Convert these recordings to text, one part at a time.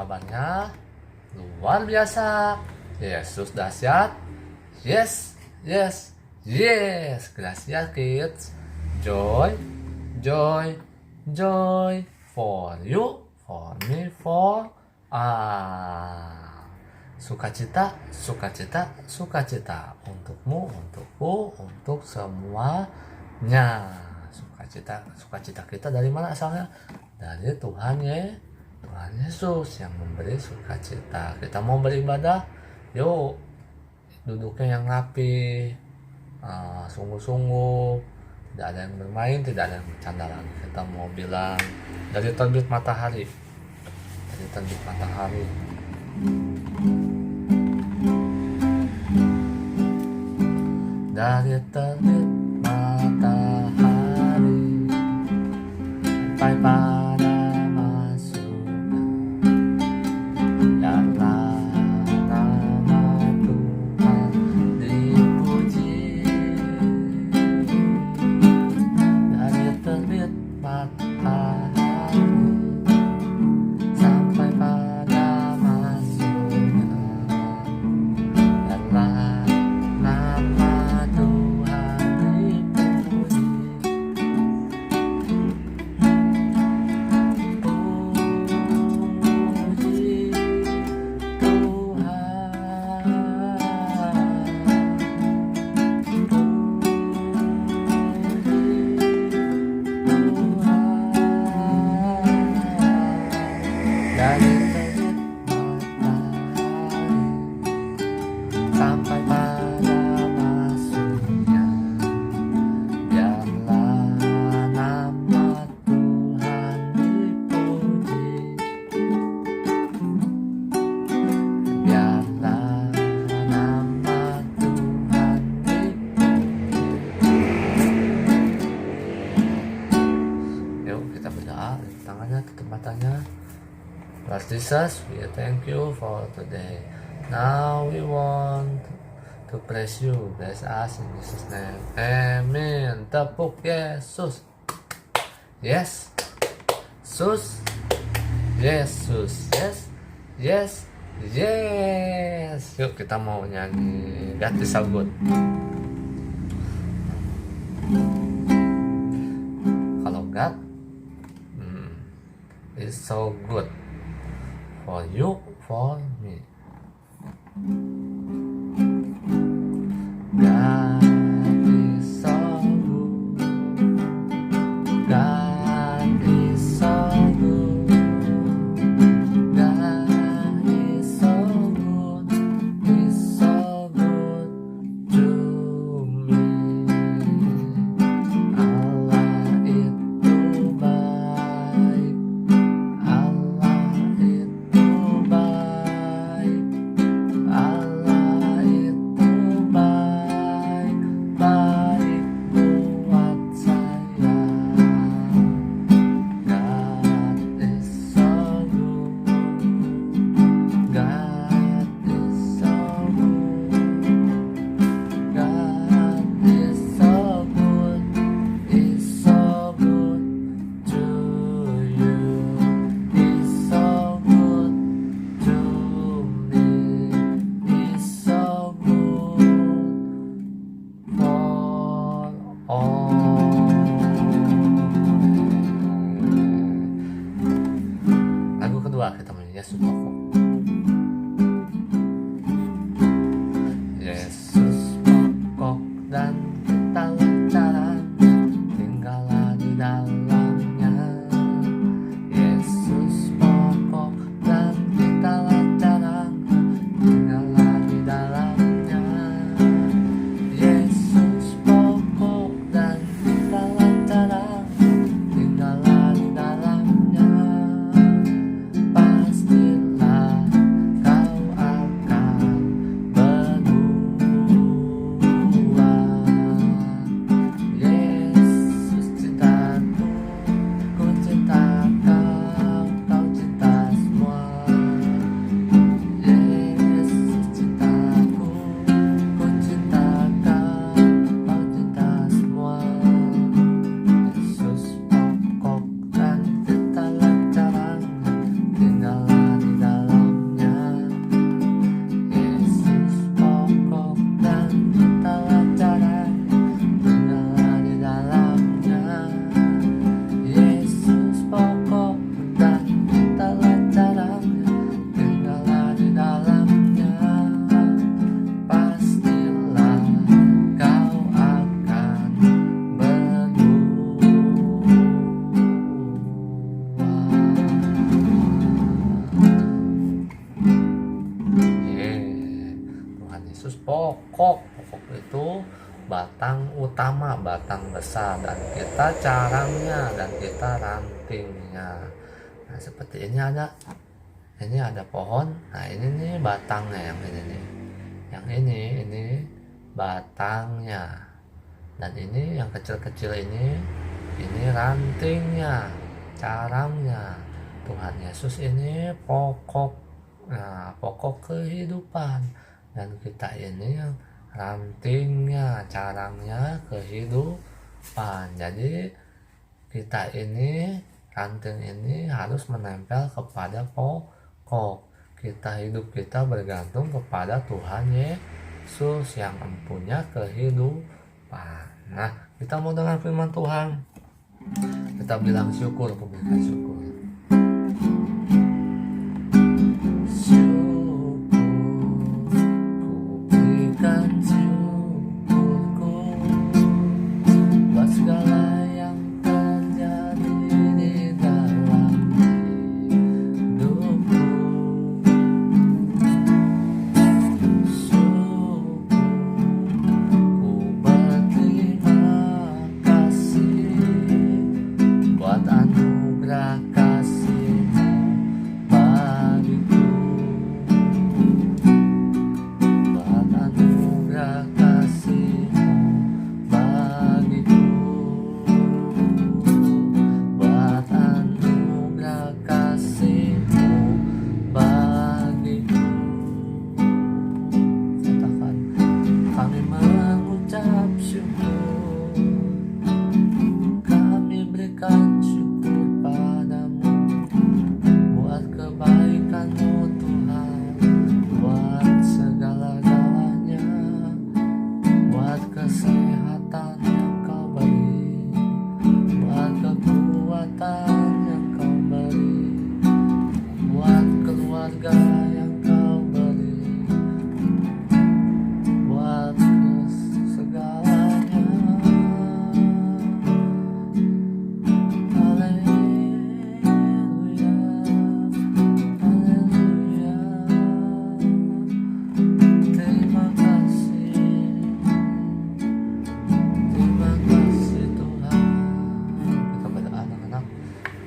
kabarnya? Luar biasa. Yesus dahsyat. Yes, yes, yes. Gracias kids. Joy, joy, joy. For you, for me, for sukacita, sukacita, sukacita. Untukmu, untukku, untuk semuanya. Sukacita, sukacita kita dari mana asalnya? Dari Tuhan Tuhan Yesus yang memberi sukacita. Kita mau beribadah, yuk duduknya yang rapi, sungguh-sungguh, tidak ada yang bermain, tidak ada yang bercanda lagi. Kita mau bilang dari terbit matahari, dari terbit matahari. Dari terbit matahari sampai pada masuknya dalam nama Tuhan dipuji. Dari terbit matahari sampai pada masuknya dalam nama Tuhan dipuji. Puji dari terbit matahari sampai pada masuknya biarlah nama Tuhan dipuji. Biarlah nama Tuhan dipuji. Yuk kita berdoa, lipat tangannya, tutup matanya. Lord Jesus, we thank you for today. Now we want to praise you. Bless us in Jesus' name. Amen. Tepuk Yesus. Yes. Sus. Yesus. Yes. Yes. Yes. Yuk kita mau nyanyi God is so good. Kalau God is so good for you, for me. God is so good. God is so good. God is so good. He's so good to me. Allah itu baik. Allah itu baik. Allah itu baik, baik buat saya. God is so good. God is so good. God is so good. He's so good to you. He's so good to me. He's so good for all. Lagu kedua kita menyanyi Yesus pokok. Yesus pokok dan kita caranya, tinggallah di dalamnya. Yesus pokok dan kita caranya, tinggallah di dalamnya. Yesus pokok dan kita caranya, tinggallah di dalamnya. Pastilah batang utama, batang besar, dan kita carangnya, dan kita rantingnya. Nah, seperti ini ada pohon. Nah, ini nih batangnya, yang ini nih. Yang ini batangnya. Dan ini yang kecil-kecil ini rantingnya, carangnya. Tuhan Yesus ini pokok, nah, pokok kehidupan, dan kita ini yang rantingnya, carangnya kehidupan. Jadi kita ini, ranting ini harus menempel kepada pokok. Hidup kita bergantung kepada Tuhan Yesus yang mempunyai kehidupan. Nah, kita mau dengar firman Tuhan. Kita bilang syukur, memberikan syukur.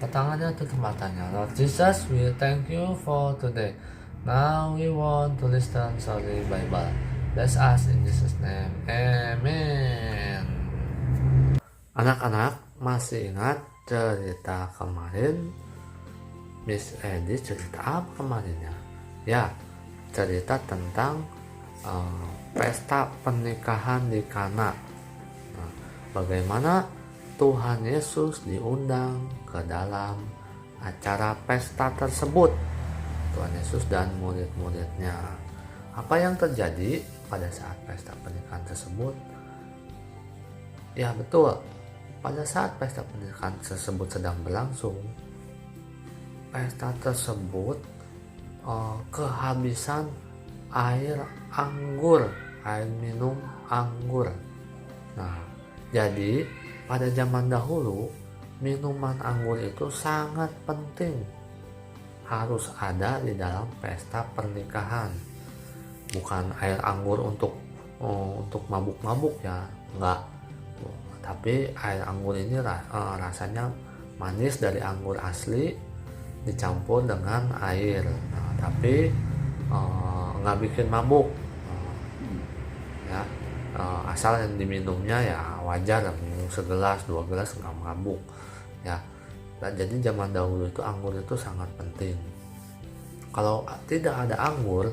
Tangannya tutup matanya. Lord Jesus, we thank you for today. Now we want to listen sorry Bible. Bless us in Jesus name. Amen. Anak-anak masih ingat cerita kemarin? Miss Edi cerita apa kemarinnya? Ya, cerita tentang pesta pernikahan di Kana. Nah, bagaimana Tuhan Yesus diundang ke dalam acara pesta tersebut. Tuhan Yesus dan murid-muridnya. Apa yang terjadi pada saat pesta pernikahan tersebut? Ya betul, pada saat pesta pernikahan tersebut sedang berlangsung, pesta tersebut kehabisan air minum anggur. Nah, jadi pada zaman dahulu, minuman anggur itu sangat penting. Harus ada di dalam pesta pernikahan. Bukan air anggur untuk mabuk-mabuk ya, enggak. Tapi air anggur ini rasanya manis dari anggur asli dicampur dengan air. Nah, tapi enggak bikin mabuk. Ya, asal yang diminumnya ya wajar, minum segelas 2 gelas nggak mabuk ya. Nah, jadi zaman dahulu itu anggur itu sangat penting. Kalau tidak ada anggur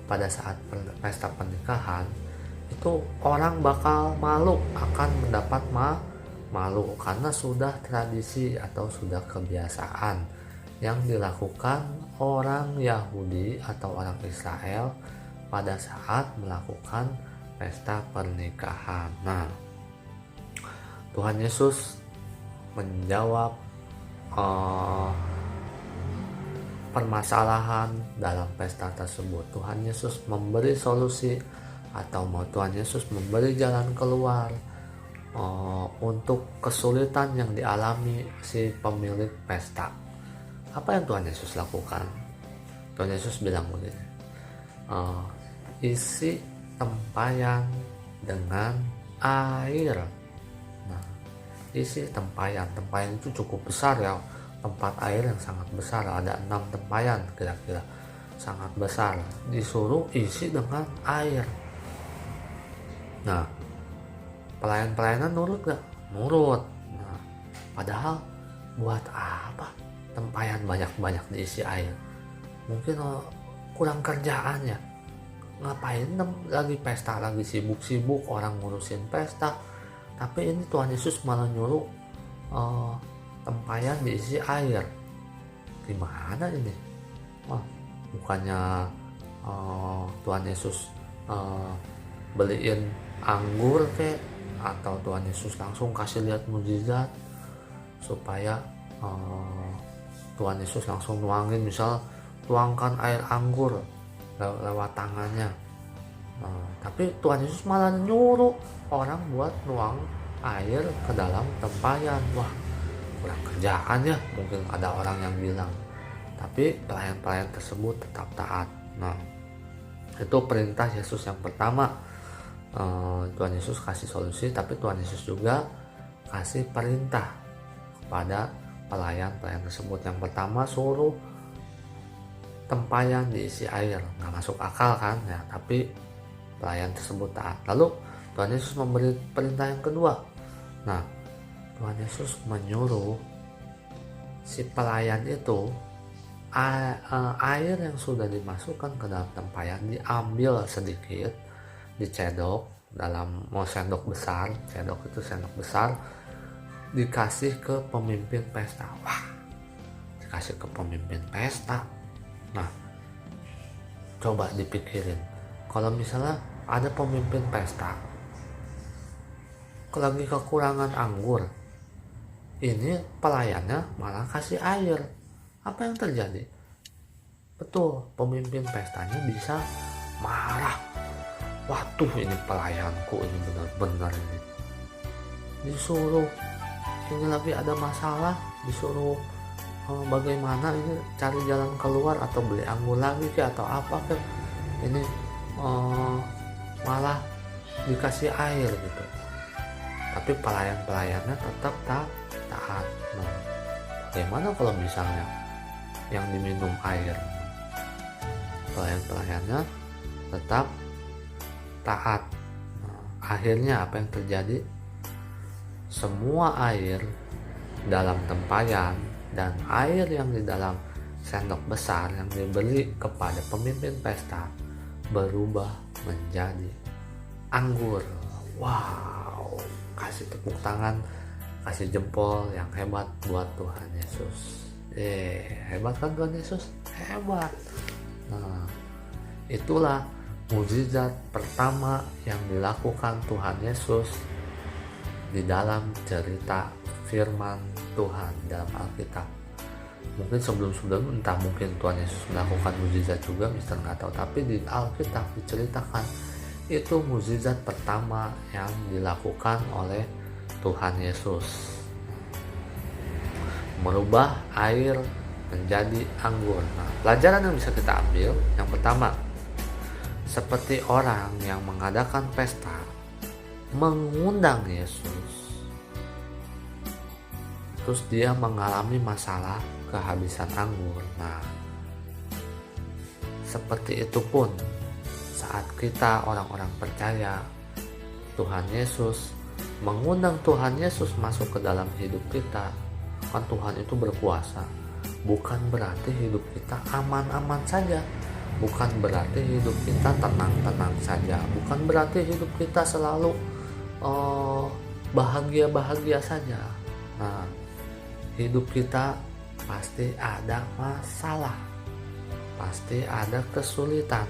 pada saat pesta pernikahan, itu orang bakal malu, akan mendapat malu karena sudah tradisi atau sudah kebiasaan yang dilakukan orang Yahudi atau orang Israel pada saat melakukan pesta pernikahan. Nah, Tuhan Yesus menjawab permasalahan dalam pesta tersebut. Tuhan Yesus memberi solusi atau Tuhan Yesus memberi jalan keluar untuk kesulitan yang dialami si pemilik pesta. Apa yang Tuhan Yesus lakukan? Tuhan Yesus bilang begini, isi tempayan dengan air. Nah, isi tempayan itu cukup besar ya, tempat air yang sangat besar, ada 6 tempayan kira-kira, sangat besar, disuruh isi dengan air. Nah, pelayan-pelayanan nurut gak? Nurut. Nah, padahal buat apa tempayan banyak-banyak diisi air? Mungkin kurang kerjaan ya. Ngapain lagi pesta, lagi sibuk-sibuk orang ngurusin pesta, tapi ini Tuhan Yesus malah nyuruh tempayan diisi air. Gimana ini? Bukannya Tuhan Yesus beliin anggur kek, atau Tuhan Yesus langsung kasih lihat mukjizat supaya Tuhan Yesus langsung nuangin, misal tuangkan air anggur lewat tangannya. Tapi Tuhan Yesus malah nyuruh orang buat nuang air ke dalam tempayan. Wah, kurang kerjaan ya, mungkin ada orang yang bilang. Tapi pelayan-pelayan tersebut tetap taat. Nah, itu perintah Yesus yang pertama. Tuhan Yesus kasih solusi, tapi Tuhan Yesus juga kasih perintah kepada pelayan-pelayan tersebut. Yang pertama, suruh tempayan diisi air. Nggak masuk akal kan ya, tapi pelayan tersebut taat. Lalu Tuhan Yesus memberi perintah yang kedua. Nah, Tuhan Yesus menyuruh si pelayan itu air yang sudah dimasukkan ke dalam tempayan diambil sedikit, dicedok dalam sendok besar. Cedok itu sendok besar, dikasih ke pemimpin pesta. Wah, dikasih ke pemimpin pesta. Nah, coba dipikirin, kalau misalnya ada pemimpin pesta lagi kekurangan anggur, ini pelayannya malah kasih air, apa yang terjadi? Betul, pemimpin pestanya bisa marah. Waduh, ini pelayanku ini benar-benar ini disuruh, ini lagi ada masalah, disuruh bagaimana ini cari jalan keluar atau beli anggur lagi atau apa kan, ini malah dikasih air gitu. Tapi pelayan-pelayannya tetap taat. Nah, bagaimana kalau misalnya yang diminum air? Pelayan-pelayannya tetap taat. Nah, akhirnya apa yang terjadi? Semua air dalam tempayan dan air yang di dalam sendok besar yang diberi kepada pemimpin pesta berubah menjadi anggur. Wow, kasih tepuk tangan, kasih jempol yang hebat buat Tuhan Yesus. Hebat kan Tuhan Yesus? Hebat. Nah, itulah mukjizat pertama yang dilakukan Tuhan Yesus di dalam cerita firman Tuhan dalam Alkitab. Mungkin sebelum-sebelum entah mungkin Tuhan Yesus melakukan mukjizat juga, Mister nggak tahu, tapi di Alkitab diceritakan itu mukjizat pertama yang dilakukan oleh Tuhan Yesus, merubah air menjadi anggur. Nah, pelajaran yang bisa kita ambil, yang pertama, seperti orang yang mengadakan pesta mengundang Yesus, terus dia mengalami masalah kehabisan anggur. Nah, seperti itu pun saat kita orang-orang percaya, Tuhan Yesus mengundang Tuhan Yesus masuk ke dalam hidup kita. Kan Tuhan itu berkuasa. Bukan berarti hidup kita aman-aman saja, bukan berarti hidup kita tenang-tenang saja, bukan berarti hidup kita selalu bahagia-bahagia saja. Nah, hidup kita pasti ada masalah, pasti ada kesulitan,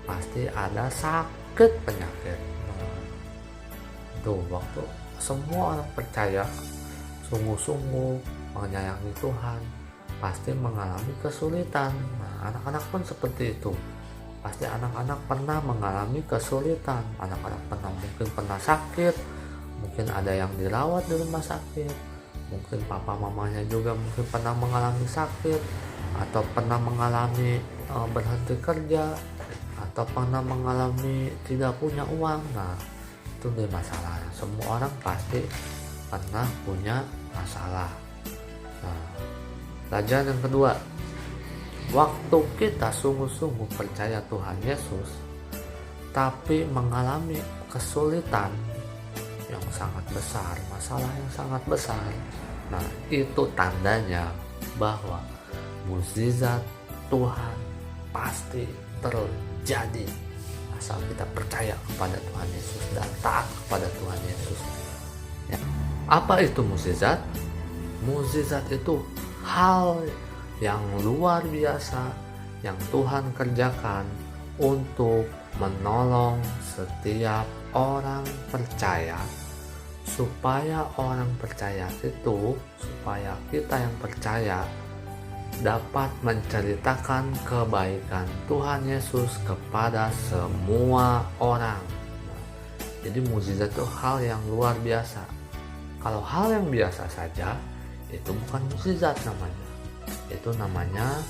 pasti ada sakit penyakit. Tuh, waktu semua orang percaya sungguh-sungguh menyayangi Tuhan pasti mengalami kesulitan. Nah, anak-anak pun seperti itu. Pasti anak-anak pernah mengalami kesulitan. Anak-anak mungkin pernah sakit, mungkin ada yang dirawat di rumah sakit, mungkin papa mamanya juga mungkin pernah mengalami sakit, atau pernah mengalami berhenti kerja, atau pernah mengalami tidak punya uang. Nah, itu dia masalah. Semua orang pasti pernah punya masalah. Nah, pelajaran yang kedua, waktu kita sungguh-sungguh percaya Tuhan Yesus tapi mengalami kesulitan yang sangat besar, masalah yang sangat besar, nah itu tandanya bahwa mukjizat Tuhan pasti terjadi asal kita percaya kepada Tuhan Yesus dan taat kepada Tuhan Yesus. Ya. Apa itu mukjizat? Mukjizat itu hal yang luar biasa yang Tuhan kerjakan untuk menolong setiap orang percaya, supaya orang percaya itu, supaya kita yang percaya dapat menceritakan kebaikan Tuhan Yesus kepada semua orang. Nah, jadi mukjizat itu hal yang luar biasa. Kalau hal yang biasa saja, itu bukan mukjizat namanya. Itu namanya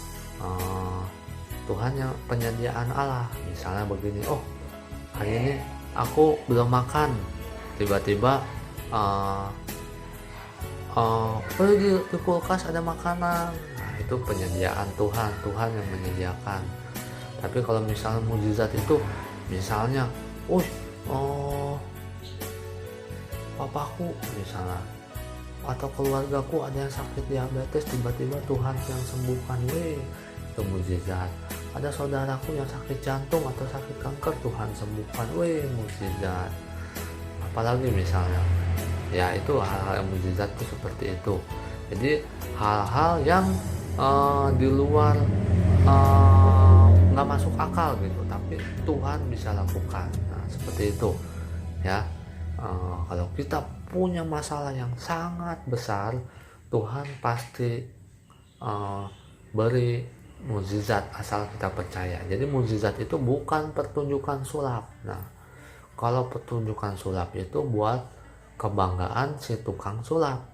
Tuhan yang penyediaan Allah. Misalnya begini, oh hari ini aku belum makan, tiba-tiba di kulkas ada makanan. Nah, itu penyediaan Tuhan, Tuhan yang menyediakan. Tapi kalau misalnya mukjizat itu, misalnya, papaku misalnya atau keluargaku ada yang sakit diabetes, tiba-tiba Tuhan yang sembuhkan, itu mukjizat. Ada saudaraku yang sakit jantung atau sakit kanker, Tuhan sembuhkan, mukjizat. Apalagi misalnya, ya itu hal-hal yang mukjizat itu seperti itu. Jadi hal-hal yang di luar nggak masuk akal gitu, tapi Tuhan bisa lakukan. Nah, seperti itu ya. Kalau kita punya masalah yang sangat besar, Tuhan pasti beri mukjizat asal kita percaya. Jadi mukjizat itu bukan pertunjukan sulap. Nah, kalau pertunjukan sulap itu buat kebanggaan si tukang sulap.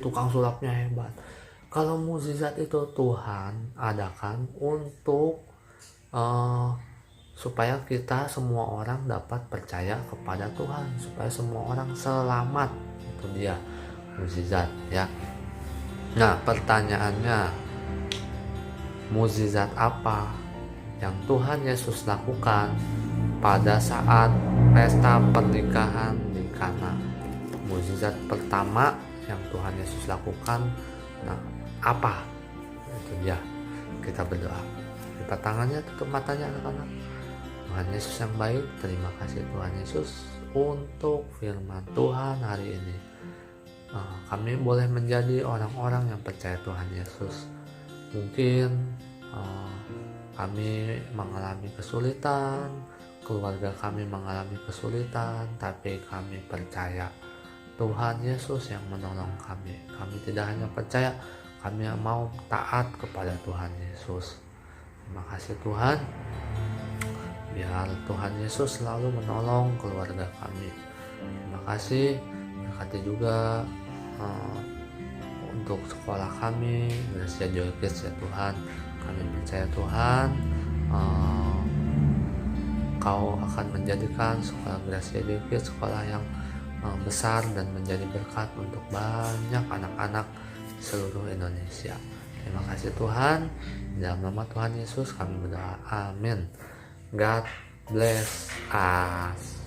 Tukang sulapnya hebat. Kalau mukjizat itu Tuhan adakan untuk supaya kita semua orang dapat percaya kepada Tuhan, supaya semua orang selamat. Itu dia mukjizat ya. Nah, pertanyaannya, mukjizat apa yang Tuhan Yesus lakukan pada saat pesta pernikahan di Kana? Mukjizat pertama yang Tuhan Yesus lakukan, nah apa? Itu dia. Kita berdoa. Lipat tangannya, tutup matanya anak-anak. Tuhan Yesus yang baik, terima kasih Tuhan Yesus untuk firman Tuhan hari ini. Kami boleh menjadi orang-orang yang percaya Tuhan Yesus. Mungkin kami mengalami kesulitan, keluarga kami mengalami kesulitan, tapi kami percaya Tuhan Yesus yang menolong kami. Kami tidak hanya percaya, kami mau taat kepada Tuhan Yesus. Terima kasih Tuhan. Biar Tuhan Yesus selalu menolong keluarga kami. Terima kasih. Berkati juga untuk sekolah kami, Gracia Joy Kids ya Tuhan. Kami percaya Tuhan, Kau akan menjadikan sekolah Gracia Joy Kids sekolah yang besar dan menjadi berkat untuk banyak anak-anak di seluruh Indonesia. Terima kasih Tuhan. Dalam nama Tuhan Yesus kami berdoa. Amin. God bless us.